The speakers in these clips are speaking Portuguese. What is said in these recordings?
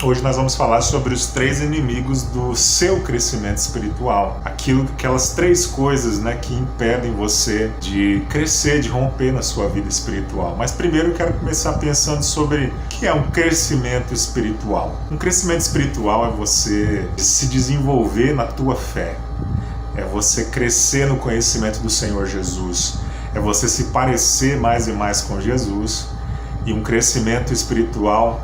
Hoje nós vamos falar sobre os 3 inimigos do seu crescimento espiritual. Aquelas 3 coisas, né, que impedem você de crescer, de romper na sua vida espiritual. Mas primeiro eu quero começar pensando sobre o que é um crescimento espiritual. Um crescimento espiritual é você se desenvolver na tua fé. É você crescer no conhecimento do Senhor Jesus. É você se parecer mais e mais com Jesus. E um crescimento espiritual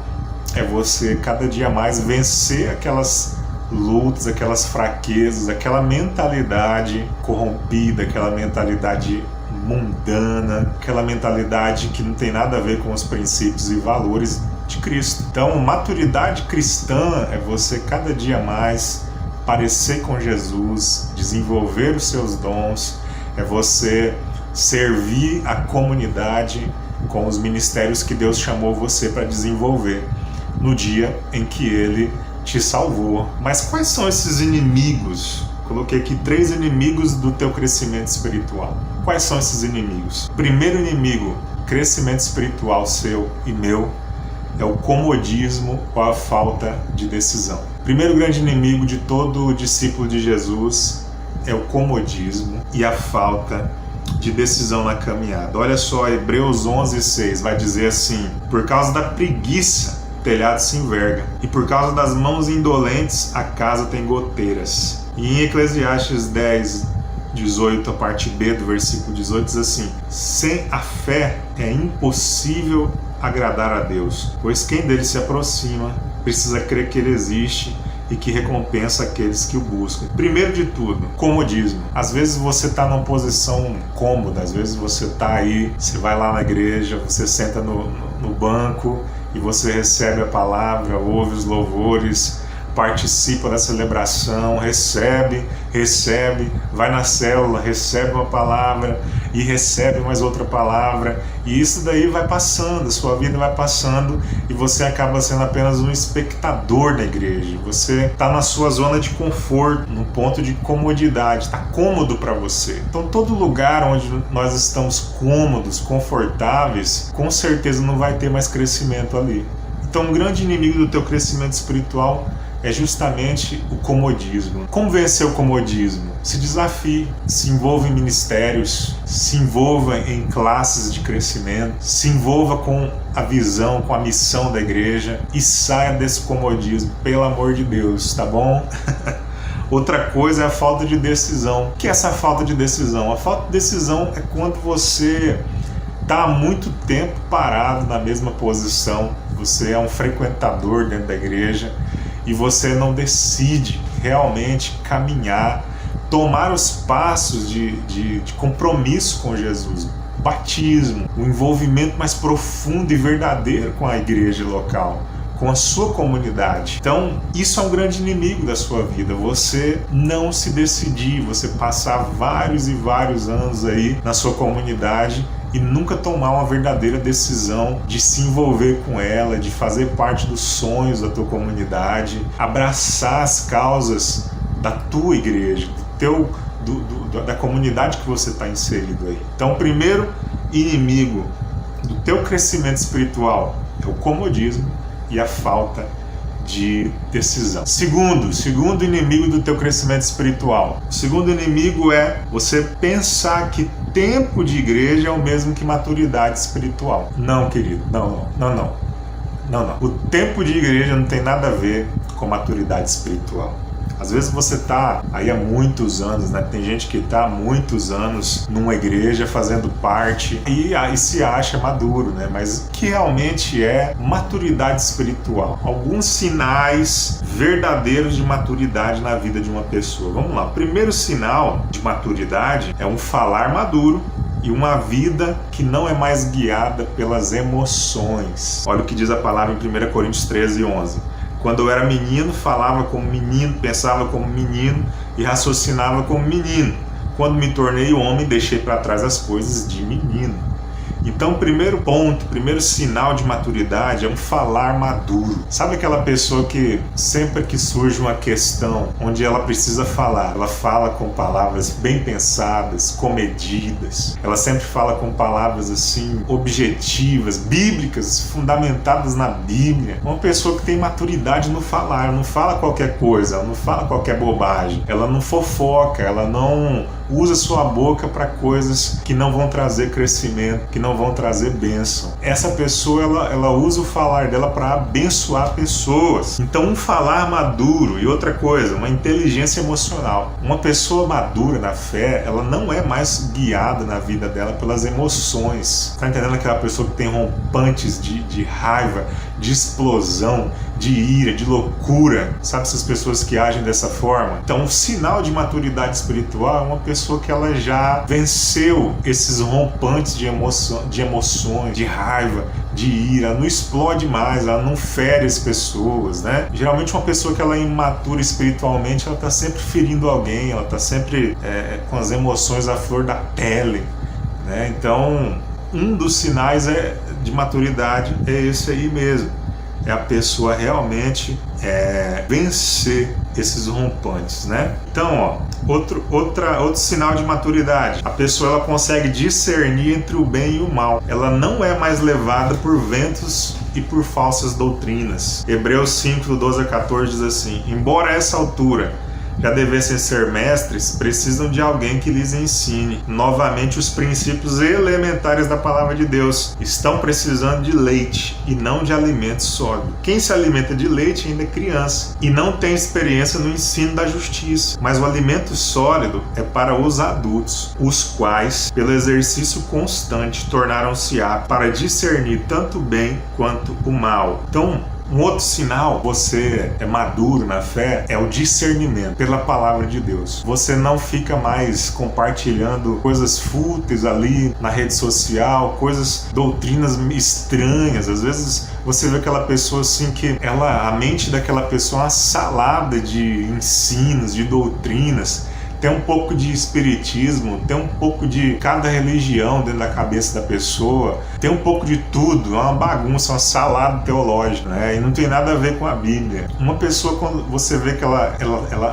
é você cada dia mais vencer aquelas lutas, aquelas fraquezas, aquela mentalidade corrompida, aquela mentalidade mundana, aquela mentalidade que não tem nada a ver com os princípios e valores de Cristo. Então, maturidade cristã é você cada dia mais parecer com Jesus, desenvolver os seus dons, é você servir a comunidade com os ministérios que Deus chamou você para desenvolver no dia em que Ele te salvou. Mas quais são esses inimigos? Coloquei aqui 3 inimigos do teu crescimento espiritual. Quais são esses inimigos? Primeiro inimigo, crescimento espiritual seu e meu, é o comodismo ou a falta de decisão. Primeiro grande inimigo de todo discípulo de Jesus é o comodismo e a falta de decisão na caminhada. Olha só, Hebreus 11:6 vai dizer assim: por causa da preguiça, o telhado se enverga, e por causa das mãos indolentes, a casa tem goteiras. E em Eclesiastes 10:18, a parte B do versículo 18, diz assim: sem a fé é impossível agradar a Deus, pois quem dele se aproxima precisa crer que ele existe e que recompensa aqueles que o buscam. Primeiro de tudo, comodismo. Às vezes você está numa posição cômoda, às vezes você está aí, você vai lá na igreja, você senta no banco e você recebe a palavra, ouve os louvores, participa da celebração, recebe, vai na célula, recebe uma palavra e recebe mais outra palavra, e isso daí vai passando, a sua vida vai passando e você acaba sendo apenas um espectador da igreja. Você está na sua zona de conforto, no ponto de comodidade, está cômodo para você. Então todo lugar onde nós estamos cômodos, confortáveis, com certeza não vai ter mais crescimento ali. Então um grande inimigo do teu crescimento espiritual é justamente o comodismo. Como vencer o comodismo? Se desafie, se envolva em ministérios, se envolva em classes de crescimento, se envolva com a visão, com a missão da igreja e saia desse comodismo, pelo amor de Deus, tá bom? Outra coisa é a falta de decisão. O que é essa falta de decisão? A falta de decisão é quando você está há muito tempo parado na mesma posição, você é um frequentador dentro da igreja, e você não decide realmente caminhar, tomar os passos de compromisso com Jesus, batismo, o envolvimento mais profundo e verdadeiro com a igreja local, com a sua comunidade. Então, isso é um grande inimigo da sua vida, você não se decidir, você passar vários e vários anos aí na sua comunidade e nunca tomar uma verdadeira decisão de se envolver com ela, de fazer parte dos sonhos da tua comunidade, abraçar as causas da tua igreja, da comunidade que você está inserido aí. Então, o primeiro inimigo do teu crescimento espiritual é o comodismo e a falta de decisão. Segundo inimigo do teu crescimento espiritual. O segundo inimigo é você pensar que tempo de igreja é o mesmo que maturidade espiritual. Não, querido, não. O tempo de igreja não tem nada a ver com maturidade espiritual. Às vezes você está aí há muitos anos, né? Tem gente que está há muitos anos numa igreja fazendo parte e se acha maduro, né? Mas o que realmente é maturidade espiritual? Alguns sinais verdadeiros de maturidade na vida de uma pessoa. Vamos lá. O primeiro sinal de maturidade é um falar maduro e uma vida que não é mais guiada pelas emoções. Olha o que diz a palavra em 1 Coríntios 13:11. Quando eu era menino, falava como menino, pensava como menino e raciocinava como menino. Quando me tornei homem, deixei para trás as coisas de menino. Então, o primeiro ponto, o primeiro sinal de maturidade é um falar maduro. Sabe aquela pessoa que sempre que surge uma questão onde ela precisa falar, ela fala com palavras bem pensadas, comedidas, ela sempre fala com palavras assim, objetivas, bíblicas, fundamentadas na Bíblia. Uma pessoa que tem maturidade no falar, não fala qualquer coisa, ela não fala qualquer bobagem, ela não fofoca, ela não usa sua boca para coisas que não vão trazer crescimento, que não vão trazer bênção. Essa pessoa, ela usa o falar dela para abençoar pessoas. Então, um falar maduro e outra coisa, uma inteligência emocional. Uma pessoa madura na fé, ela não é mais guiada na vida dela pelas emoções. Tá entendendo aquela pessoa que tem rompantes de raiva, de explosão, de ira, de loucura? Sabe essas pessoas que agem dessa forma? Então, um sinal de maturidade espiritual é uma pessoa que ela já venceu esses rompantes de emoções, de raiva, de ira. Ela não explode mais, ela não fere as pessoas, né? Geralmente uma pessoa que ela é imatura espiritualmente, ela está sempre ferindo alguém, ela está sempre com as emoções à flor da pele, né? Então, um dos sinais de maturidade é esse aí mesmo. É a pessoa realmente vencer esses rompantes, né? Então, outro sinal de maturidade. A pessoa ela consegue discernir entre o bem e o mal. Ela não é mais levada por ventos e por falsas doutrinas. Hebreus 5, do 12 a 14 diz assim: embora a essa altura já devessem ser mestres, precisam de alguém que lhes ensine novamente os princípios elementares da palavra de Deus. Estão precisando de leite e não de alimento sólido. Quem se alimenta de leite ainda é criança e não tem experiência no ensino da justiça. Mas o alimento sólido é para os adultos, os quais, pelo exercício constante, tornaram-se aptos para discernir tanto o bem quanto o mal. Então, um outro sinal, você é maduro na fé, é o discernimento pela palavra de Deus. Você não fica mais compartilhando coisas fúteis ali na rede social, doutrinas estranhas. Às vezes você vê aquela pessoa assim que a mente daquela pessoa é uma salada de ensinos, de doutrinas. Tem um pouco de espiritismo, tem um pouco de cada religião dentro da cabeça da pessoa, tem um pouco de tudo, é uma bagunça, uma salada teológica, né? E não tem nada a ver com a Bíblia. Uma pessoa, quando você vê que ela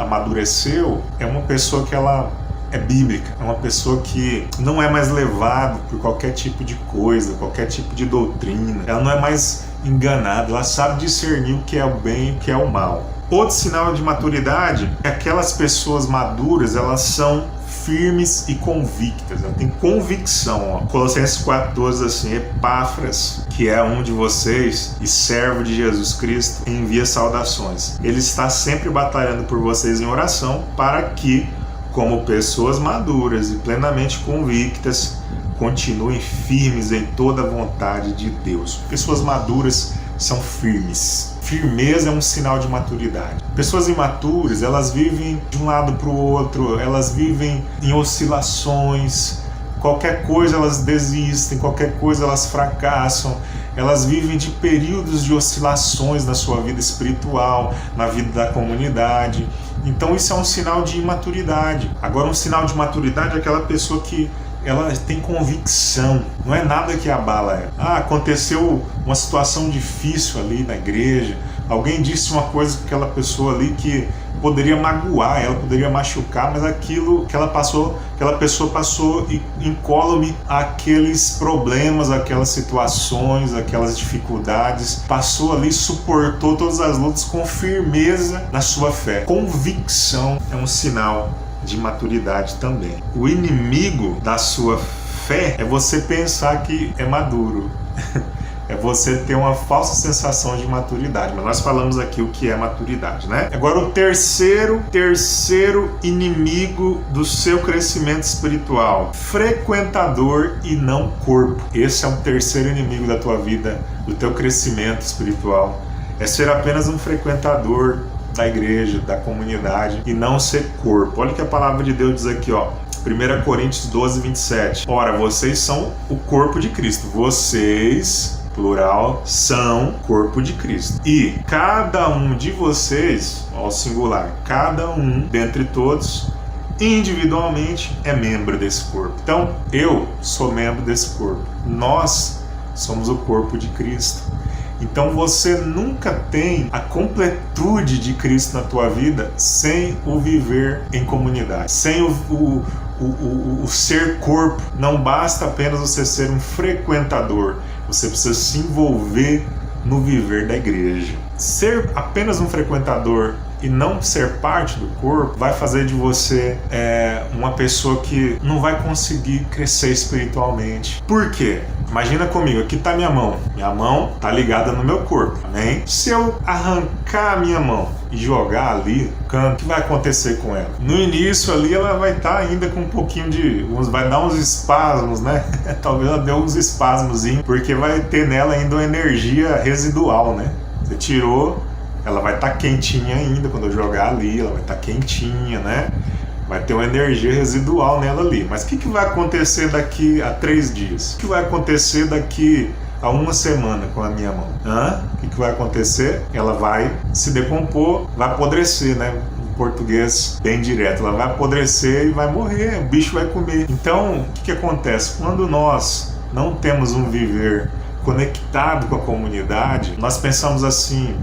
amadureceu, é uma pessoa que ela é bíblica, é uma pessoa que não é mais levada por qualquer tipo de coisa, qualquer tipo de doutrina, ela não é mais enganada, ela sabe discernir o que é o bem e o que é o mal. Outro sinal de maturidade é que aquelas pessoas maduras, elas são firmes e convictas, ela tem convicção. Colossenses 4,12 assim: Epáfras, que é um de vocês e servo de Jesus Cristo, envia saudações. Ele está sempre batalhando por vocês em oração para que, como pessoas maduras e plenamente convictas, continuem firmes em toda a vontade de Deus. Pessoas maduras são firmes. Firmeza é um sinal de maturidade. Pessoas imaturas, elas vivem de um lado para o outro, elas vivem em oscilações, qualquer coisa elas desistem, qualquer coisa elas fracassam, elas vivem de períodos de oscilações na sua vida espiritual, na vida da comunidade. Então isso é um sinal de imaturidade. Agora, um sinal de maturidade é aquela pessoa que ela tem convicção, não é nada que abala ela. Aconteceu uma situação difícil ali na igreja, alguém disse uma coisa para aquela pessoa ali que poderia magoar ela, poderia machucar, mas aquilo que aquela pessoa passou incólume aqueles problemas, aquelas situações, aquelas dificuldades, passou ali, suportou todas as lutas com firmeza na sua fé. Convicção é um sinal de maturidade também. O inimigo da sua fé é você pensar que é maduro. É você ter uma falsa sensação de maturidade. Mas nós falamos aqui o que é maturidade, né? Agora, o terceiro inimigo do seu crescimento espiritual: frequentador e não corpo. Esse é o terceiro inimigo da tua vida, do teu crescimento espiritual. É ser apenas um frequentador da igreja, da comunidade, e não ser corpo. Olha o que a palavra de Deus diz aqui, 1 Coríntios 12, 27. Ora, vocês são o corpo de Cristo. Vocês, plural, são corpo de Cristo. E cada um de vocês, ao singular, cada um dentre todos, individualmente é membro desse corpo. Então, eu sou membro desse corpo. Nós somos o corpo de Cristo. Então você nunca tem a completude de Cristo na tua vida sem o viver em comunidade, sem o ser corpo. Não basta apenas você ser um frequentador, você precisa se envolver no viver da igreja. Ser apenas um frequentador e não ser parte do corpo vai fazer de você uma pessoa que não vai conseguir crescer espiritualmente. Por quê? Imagina comigo, aqui está minha mão está ligada no meu corpo, amém? Se eu arrancar a minha mão e jogar ali no canto, o que vai acontecer com ela? No início ali ela vai estar ainda com um pouquinho vai dar uns espasmos, né? Talvez ela dê uns espasmozinhos, porque vai ter nela ainda uma energia residual, né? Você tirou, ela vai estar quentinha ainda, quando eu jogar ali, ela vai estar quentinha, né? Vai ter uma energia residual nela ali. Mas o que vai acontecer daqui a 3 dias? O que vai acontecer daqui a 1 semana com a minha mão? O que vai acontecer? Ela vai se decompor, vai apodrecer, né? Em português bem direto. Ela vai apodrecer e vai morrer, o bicho vai comer. Então, o que acontece? Quando nós não temos um viver conectado com a comunidade, nós pensamos assim: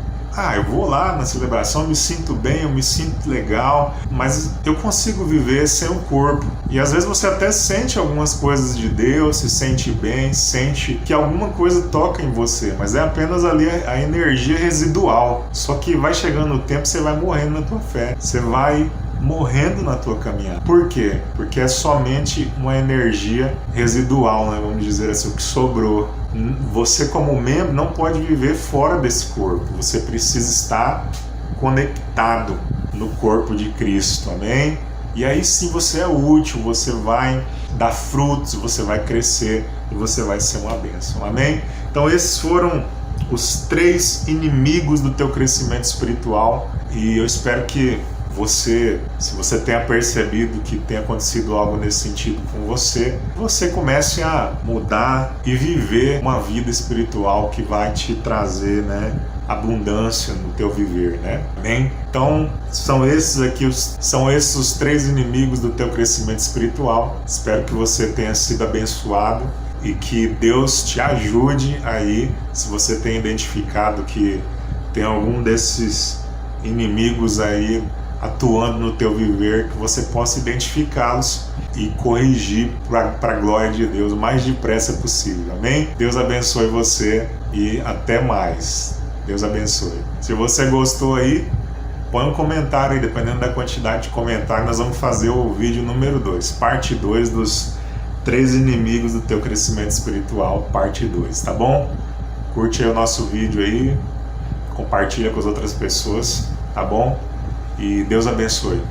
eu vou lá na celebração, eu me sinto bem, eu me sinto legal, mas eu consigo viver sem o corpo. E às vezes você até sente algumas coisas de Deus, se sente bem, sente que alguma coisa toca em você, mas é apenas ali a energia residual. Só que vai chegando o tempo, você vai morrendo na tua fé, você vai morrendo na tua caminhada. Por quê? Porque é somente uma energia residual, né? Vamos dizer assim, o que sobrou. Você como membro não pode viver fora desse corpo. Você precisa estar conectado no corpo de Cristo, amém? E aí sim você é útil, você vai dar frutos, você vai crescer e você vai ser uma bênção, amém? Então esses foram os 3 inimigos do teu crescimento espiritual, e eu espero que se você tenha percebido que tem acontecido algo nesse sentido com você comece a mudar e viver uma vida espiritual que vai te trazer, né, abundância no teu viver, né? Amém? Então, são esses os 3 inimigos do teu crescimento espiritual. Espero que você tenha sido abençoado e que Deus te ajude aí, se você tem identificado que tem algum desses inimigos aí atuando no teu viver, que você possa identificá-los e corrigir para a glória de Deus o mais depressa possível, amém? Deus abençoe você e até mais. Deus abençoe. Se você gostou aí, põe um comentário aí, dependendo da quantidade de comentários, nós vamos fazer o vídeo número 2, parte 2 dos 3 inimigos do teu crescimento espiritual, parte 2, tá bom? Curte aí o nosso vídeo aí, compartilha com as outras pessoas, tá bom? E Deus abençoe.